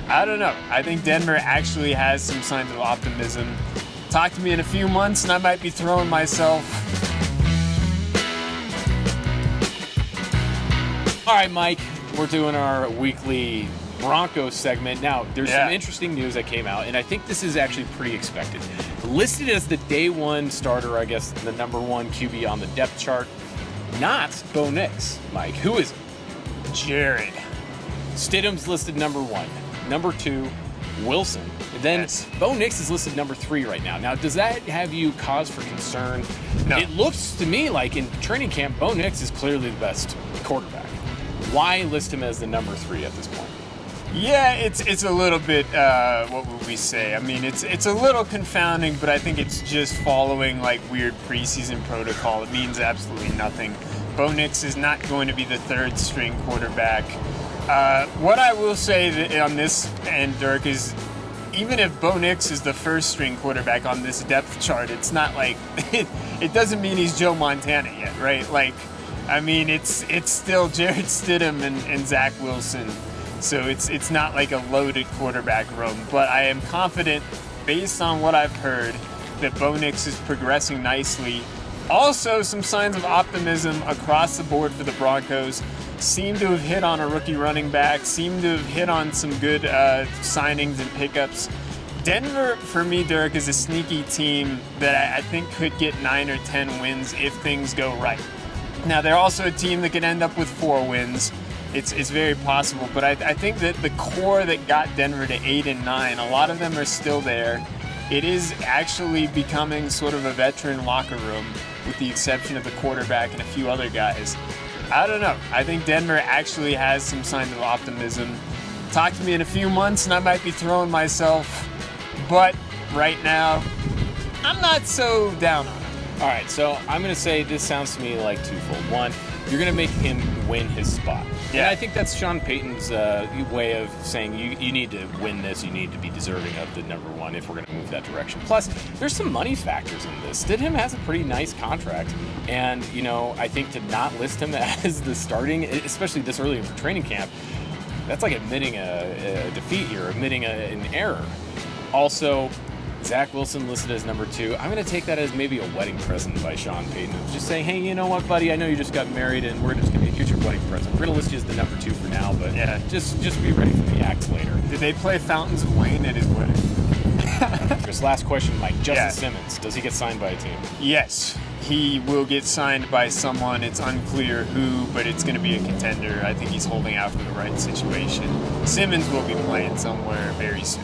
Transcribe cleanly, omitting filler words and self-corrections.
I don't know. I think Denver actually has some signs of optimism. Talk to me in a few months and I might be throwing myself. All right, Mike, we're doing our weekly Broncos segment. Now, there's some interesting news that came out, and I think this is actually pretty expected. Listed as the day one starter, I guess, the number one QB on the depth chart, not Bo Nix, Mike. Who is it? Jarrett. Stidham's listed number one. Number two, Wilson. And then Bo Nix is listed number 3 right now. Now, does that have you cause for concern? No. It looks to me like in training camp, Bo Nix is clearly the best quarterback. Why list him as the number 3 at this point? Yeah, it's a little bit, what would we say? I mean, it's a little confounding, but I think it's just following like weird preseason protocol. It means absolutely nothing. Bo Nix is not going to be the 3rd string quarterback. What I will say on this end, Dirk, is even if Bo Nix is the 1st string quarterback on this depth chart, it's not like it doesn't mean he's Joe Montana yet, right? Like, I mean, it's still Jarrett Stidham and Zach Wilson. So it's not like a loaded quarterback room, but I am confident, based on what I've heard, that Bo Nix is progressing nicely. Also, some signs of optimism across the board for the Broncos. Seem to have hit on a rookie running back, seem to have hit on some good signings and pickups. Denver, for me, Dirk, is a sneaky team that I think could get 9 or 10 wins if things go right. Now, they're also a team that could end up with 4 wins. It's very possible, but I think that the core that got Denver to 8 and 9, a lot of them are still there. It is actually becoming sort of a veteran locker room, with the exception of the quarterback and a few other guys. I don't know. I think Denver actually has some signs of optimism. Talk to me in a few months and I might be throwing myself, but right now, I'm not so down on it. All right, so I'm going to say this sounds to me like twofold. One, you're going to make him win his spot. Yeah. And I think that's Sean Payton's way of saying you need to win this, you need to be deserving of the number 1 if we're going to move that direction. Plus, there's some money factors in this. Stidham has a pretty nice contract, and, you know, I think to not list him as the starting, especially this early in training camp, that's like admitting a defeat here, admitting an error. Also, Zach Wilson listed as number 2. I'm going to take that as maybe a wedding present by Sean Payton. Just saying, hey, you know what, buddy? I know you just got married, and we're just going to here's your wedding present. We're going to list you as the number 2 for now, but just be ready for the axe later. Did they play Fountains of Wayne at his wedding? Just last question, Mike. Justin Simmons, does he get signed by a team? Yes, he will get signed by someone. It's unclear who, but it's going to be a contender. I think he's holding out for the right situation. Simmons will be playing somewhere very soon.